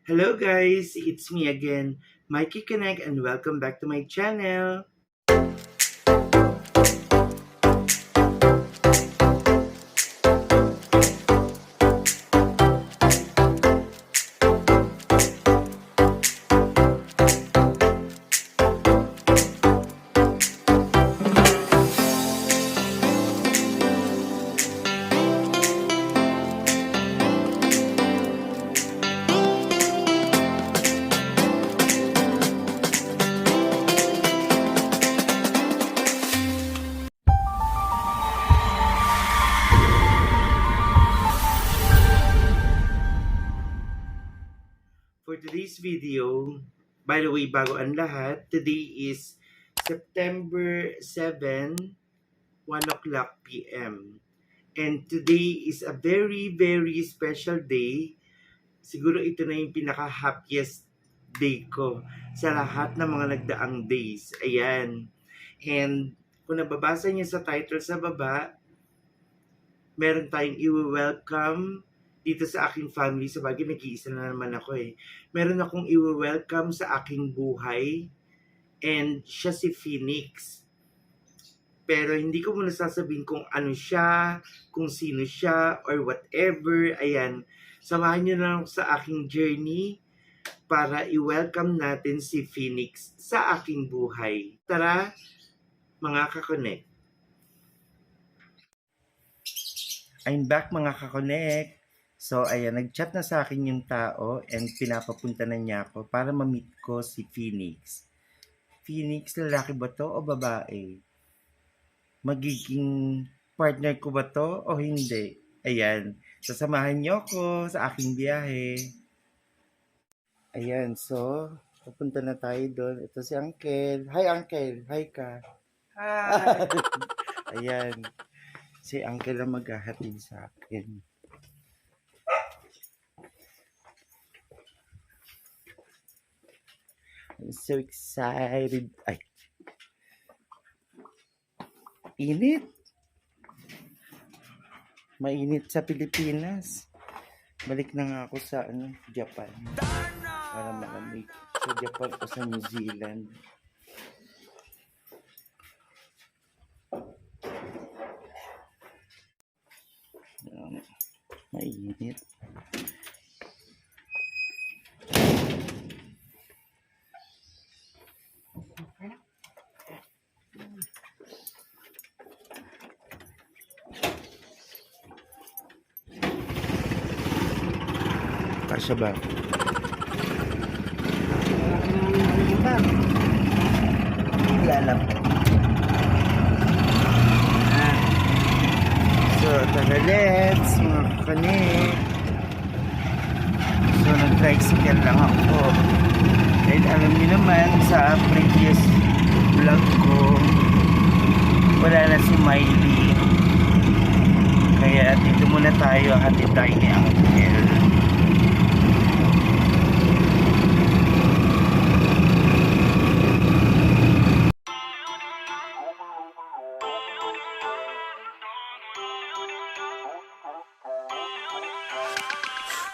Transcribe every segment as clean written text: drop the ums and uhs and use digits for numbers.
Hello guys, it's me again, Mikey Connect, and welcome back to my channel. For today's video, by the way, bago ang lahat, today is September 7, 1 o'clock p.m. And today is a very, very special day. Siguro ito na yung pinaka-happiest day ko sa lahat ng mga nagdaang days. Ayan. And kung nababasa niyo sa title sa baba, meron tayong i-welcome dito sa aking family. Sa bagay, nag-iisa na naman ako eh. Meron akong i-welcome sa aking buhay. And siya si Phoenix. Pero hindi ko muna sasabihin kung ano siya, kung sino siya, or whatever. Ayan. Samahan niyo na ako sa aking journey para i-welcome natin si Phoenix sa aking buhay. Tara, mga kakonek. I'm back mga kakonek. So, ayan, nag-chat na sa akin yung tao and pinapapunta na niya ako para ma-meet ko si Phoenix. Phoenix, lalaki ba to o babae? Magiging partner ko ba to o hindi? Ayan, sasamahan niyo ako sa aking biyahe. Ayan, so, pupunta na tayo doon. Ito si Uncle. Hi, Uncle. Hi ka. Hi. Ayan, si Uncle ang maghahatid sa akin. I'm so excited. Ay. Init. Mainit sa Pilipinas. Balik na nga ako sa Japan. Para malamig. Sa Japan o sa New Zealand. Mainit. Kasya ba? Lalam. So, tagalets, mga kanik. So, nag-tricycle lang ako. Dahil alam niyo naman, sa previous vlog ko, wala na si Miley. Kaya dito muna tayo, hatid tayo ni Uncle.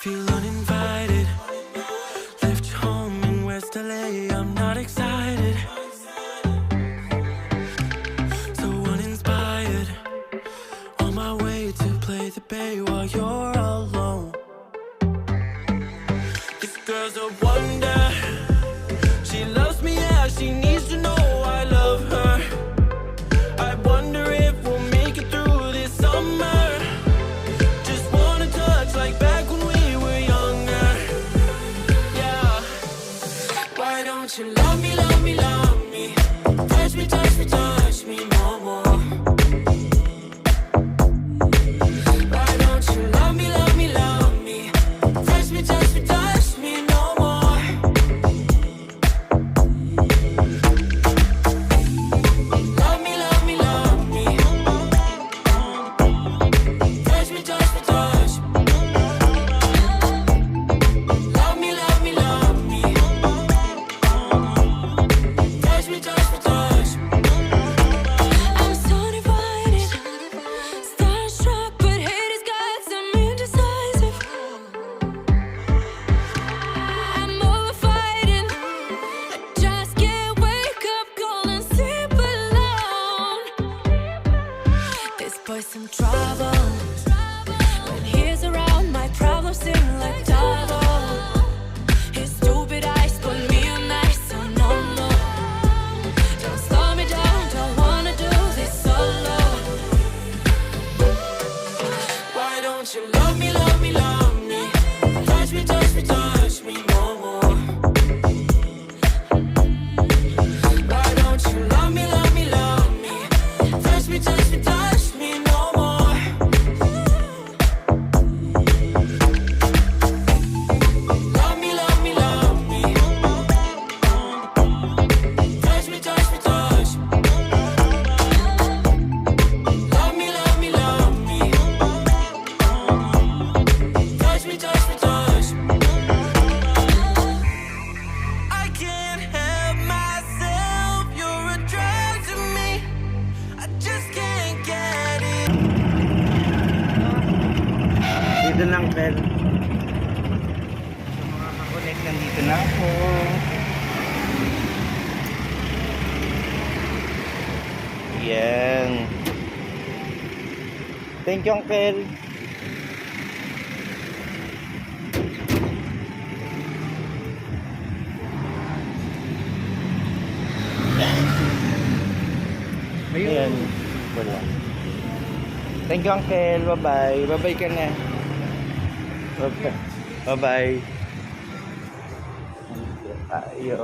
Feel uninvited. Left home in West LA. I'm not excited. So uninspired. On my way to play the bay while you're alone. This girl's a wonder. She loves me, yeah. She needs to know I love her. I wonder if we'll make it through this summer. Just wanna touch like back when we were younger. Yeah. Why don't you love me, love me, love me? Touch me, touch me, touch me no more. Why don't you love me, love me, love me? Touch me, touch me, touch me no more. Love me, love me, love me. Touch me, touch me, touch me. Love me, love me, love me. Nandito na ako. Yan. Thank you, Uncle. Ayan. Wala. Thank you, Uncle. Bye-bye. Bye-bye ka na. Bye-bye. Bye-bye. Ayo.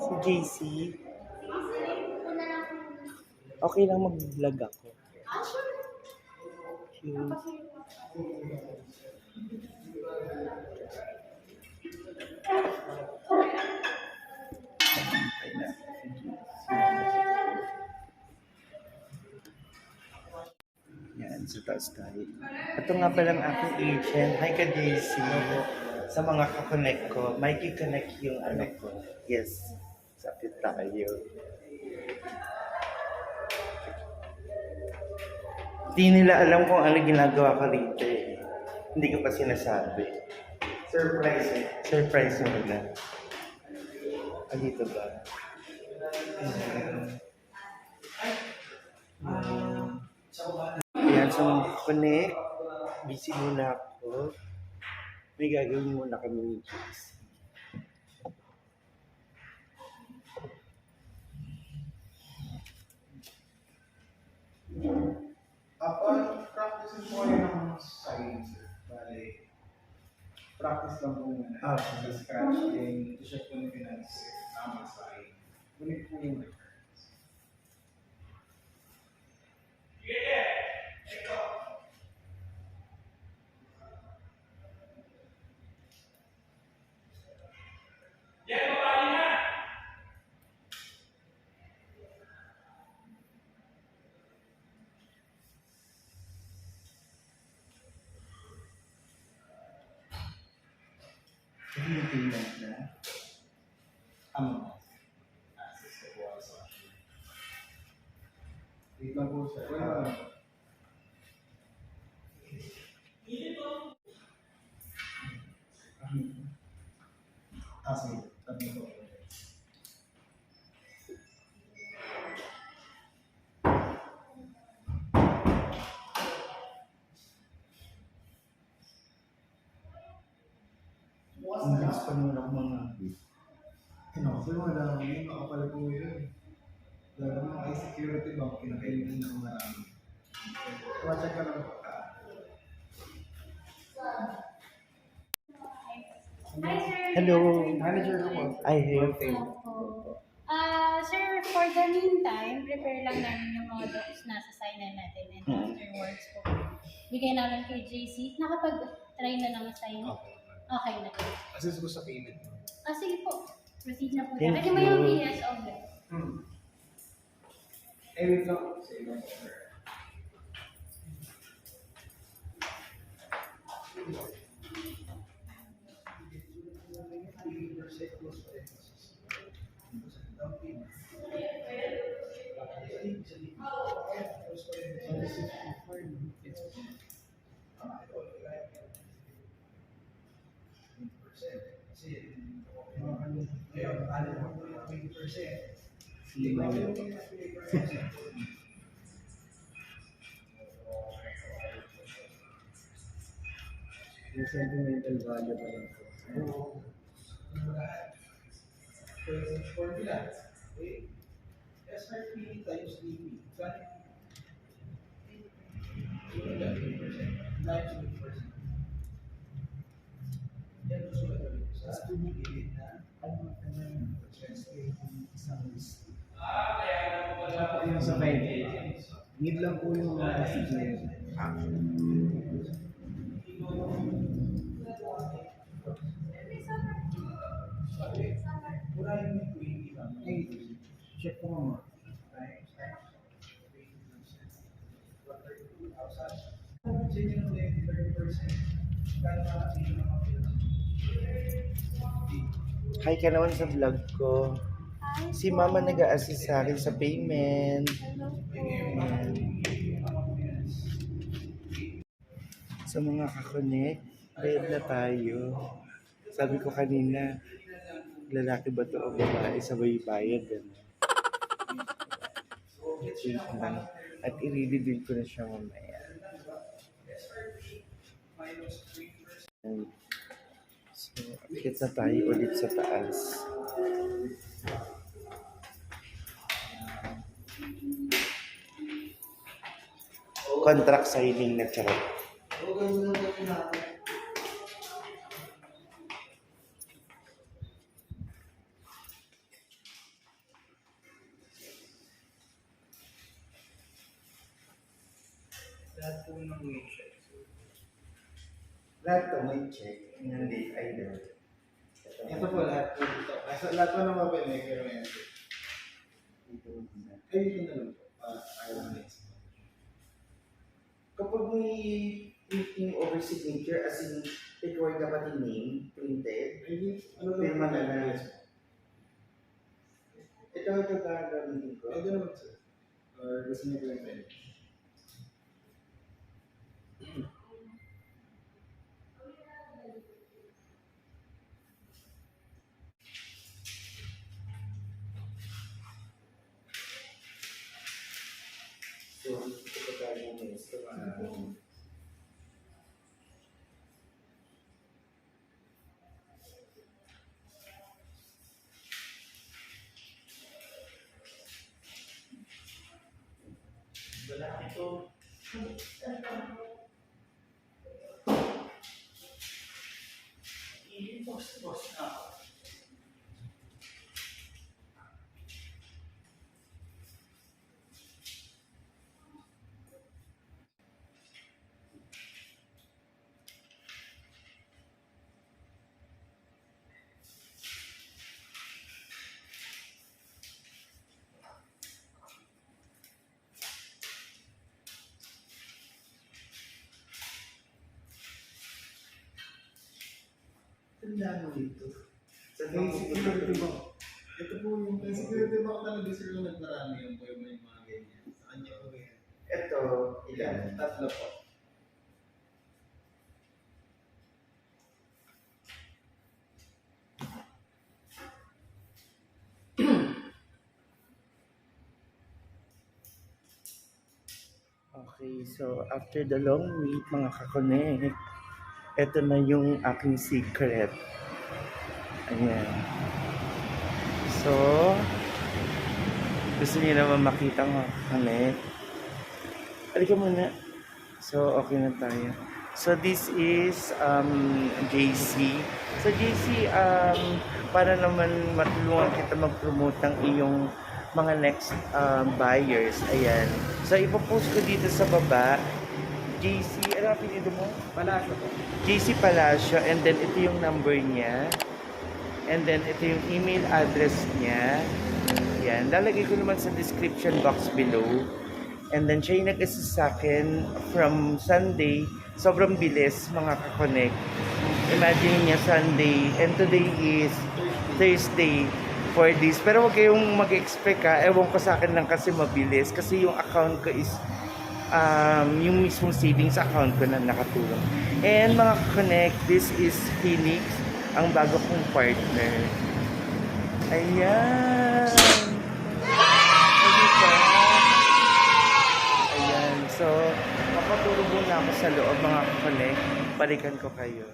Si JC. Okay lang mag-vlog ako. Cute. Yan, sa taas tayo. Ito nga palang aking agent. Hi ka, JC. Sa mga kakonect ko, may kiconnect yung ano ko. Yes. Sakit tayo. Di nila alam kung ano ginagawa ko rito eh. Hindi ko pa sinasabi. Surprise eh. Surprise mo na. Ah, dito ba? Ayan, so connect. Busy muna ako. May gagawin muna kami ni Jace. Practice po kayo ng science. Bale, practice lang po muna. Sa scratch din, ito siya po yung finance. Tama sa akin. Ulit po yung reference. Hindi yung payment na. Access to po sa action. Wait lang po sir. Wala. Sige. Tabi ko. Ang bilis pa naman ako mga Kasi wala yung makapal po yun. Lalo mga security ba, kinakailan na marami. Watch ka lang po. Hi, sir. Hello. Manager ko po. I hate Opo. Sir, for the meantime, prepare lang namin yung mga docs na sasignan natin and afterwards po. Bigay namin kay JC. Nakapag-try na naman sign. Okay na. Assist ko sa payment. Sige po. Proceed na po. Thank Lagyan mo yung you. PSO ulit. Wait lang. Sa iba po sir. yung sentimental value pa lang po. Formula. SRP times DP. Tapos tumigilid na ano translate yung isang list. Tapos yung sa 5 need lang po yung mga messages. Mura yung 20 lang. Check ko mo. Hi ka naman sa vlog ko. Si Mama nag-a-assist sa akin sa payment. Hello po. Ayan. So mga kakonek, bayad na tayo. Sabi ko kanina, lalaki ba to o babae? Sabay bayad. Ano? Wait lang. At i-reveal ko na siya mamaya. And, so, akit na tayo ulit sa taas. Contract signing na charot. Lahat po ng may check. Lahat to may check. Hindi, either. Ito po lahat po dito. Lahat po ng mobile may pero may check. Ay, ito na lang po. Ayaw na next. Kapag may printing over signature, as in, record ka pati name, printed, Ay, ano Pirma na lang? lang. ito gagamitin ko. Ito naman sir. Or gusto niyo ko yung pen? So, ito gagawin is, wala ito. I-box na ako. Tanda mo dito. Sa May mga security box. Ito po yung may security box talaga sir yung nagmarami yung po yung may mga ganyan. Sa kanya po yan. Ito, ilan? Tatlo po. Okay, so after the long wait, mga kakonek, ito na yung aking secret. Ayan. So, gusto niyo naman makita mga kakonek. Halika muna. So, okay na tayo. So, this is JC. So, JC, para naman matulungan kita mag-promote ng iyong mga next buyers. Ayan. So, ipopost ko dito sa baba. JC, ano ang pinito mo? Palaso po. JC Palacio. And then, ito yung number niya. And then, ito yung email address niya. Yan. Lalagay ko naman sa description box below. And then, siya yung nag-assist sa akin from Sunday. Sobrang bilis, mga kakonek. Imagine niya Sunday. And today is Thursday. 4 days. Pero huwag kayong mag-expect ha. Ewan ko sa akin lang kasi mabilis. Kasi yung account ko is yung mismong savings account ko na nakatulong. And mga connect, this is Phoenix, ang bago kong partner. Ayan! Ayan. So, mapaturo muna ako sa loob mga connect. Balikan ko kayo.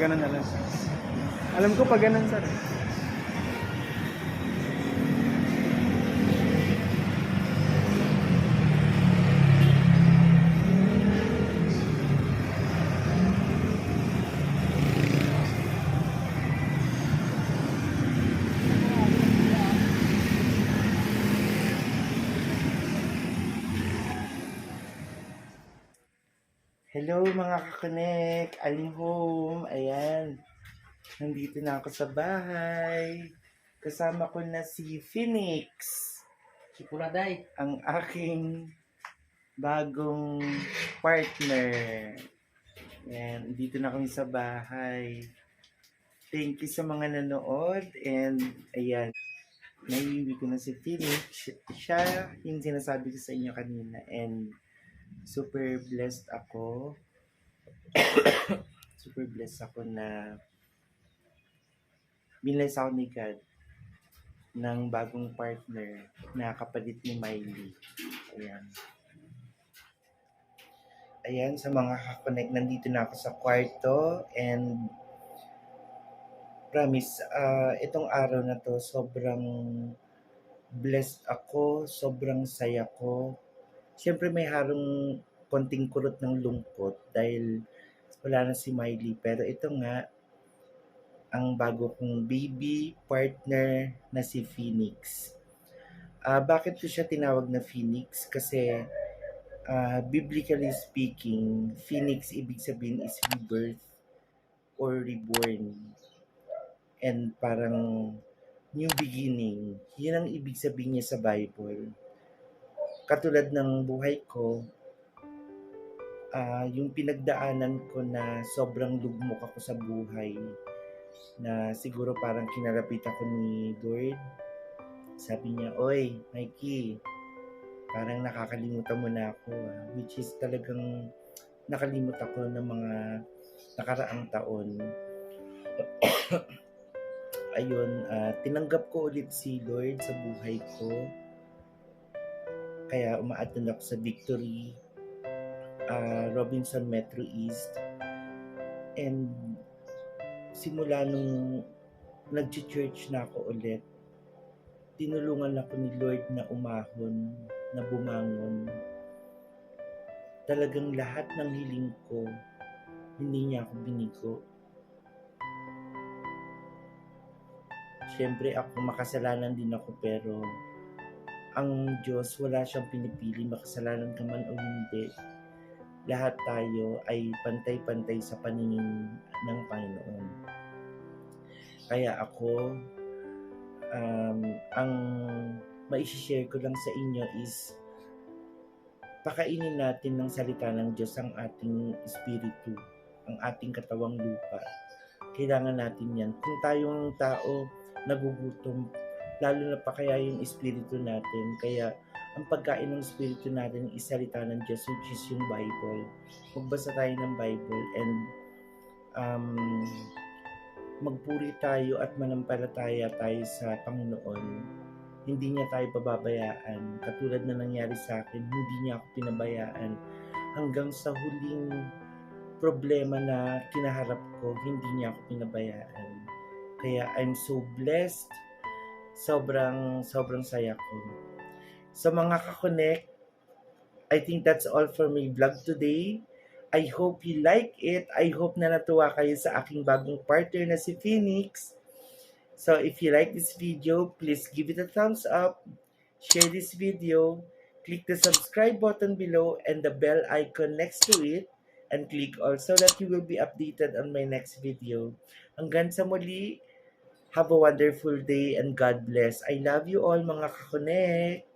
ganun na lang, sir. Alam ko pag ganun, sir. Hello mga kakonek! I'm home! Ayan. Nandito na ako sa bahay. Kasama ko na si Phoenix. Si Puladay. Ang aking bagong partner. Ayan. Dito na kami sa bahay. Thank you sa mga nanood. And ayan. Naiiwi ko na si Phoenix. Siya yung sinasabi ko sa inyo kanina. And super blessed ako. Super blessed ako na binless ako ni God ng bagong partner na kapalit ni Miley. Ayan. Ayan, sa mga kakonek, nandito na ako sa kwarto and promise, itong araw na to, sobrang blessed ako, sobrang saya ko. Siyempre may harong konting kurot ng lungkot dahil wala na si Miley. Pero ito nga, ang bago kong baby partner na si Phoenix. Bakit ko siya tinawag na Phoenix? Kasi biblically speaking, Phoenix ibig sabihin is rebirth or reborn. And parang new beginning. Yun ang ibig sabihin niya sa Bible. Katulad ng buhay ko, yung pinagdaanan ko na sobrang lugmok ako sa buhay, na siguro parang kinalapit ako ni Lord. Sabi niya, "Oy, Mikey, parang nakakalimutan mo na ako." Which is talagang nakalimut ako ng mga nakaraang taon. Ayun, tinanggap ko ulit si Lord sa buhay ko. Kaya uma-attend ako sa Victory, Robinson Metro East. And simula nung nag-church na ako ulit, tinulungan ako ni Lord na umahon, na bumangon. Talagang lahat ng hiling ko, hindi niya ako binigo. Siyempre ako, makasalanan din ako, pero ang Diyos, wala siyang pinipili, makasalanan ka man o hindi. Lahat tayo ay pantay-pantay sa paningin ng Panginoon. Kaya ako, ang maishishare ko lang sa inyo is pakainin natin ng salita ng Diyos ang ating espiritu, ang ating katawang lupa. Kailangan natin yan. Kung tayong tao nagugutom, lalo na pa kaya yung espiritu natin. Kaya ang pagkain ng espiritu natin is salita ng Diyos, which is yung Bible. Magbasa tayo ng Bible and magpuri tayo at manampalataya tayo sa Panginoon. Hindi niya tayo pababayaan. Katulad na nangyari sa akin, hindi niya ako pinabayaan. Hanggang sa huling problema na kinaharap ko, hindi niya ako pinabayaan. Kaya I'm so blessed. Sobrang saya ko. Sa mga kakonek, I think that's all for my vlog today. I hope you like it. I hope na natuwa kayo sa aking bagong partner na si Phoenix. So if you like this video, please give it a thumbs up. Share this video. Click the subscribe button below and the bell icon next to it. And click also that you will be updated on my next video. Hanggang sa muli, have a wonderful day and God bless. I love you all mga kakonek.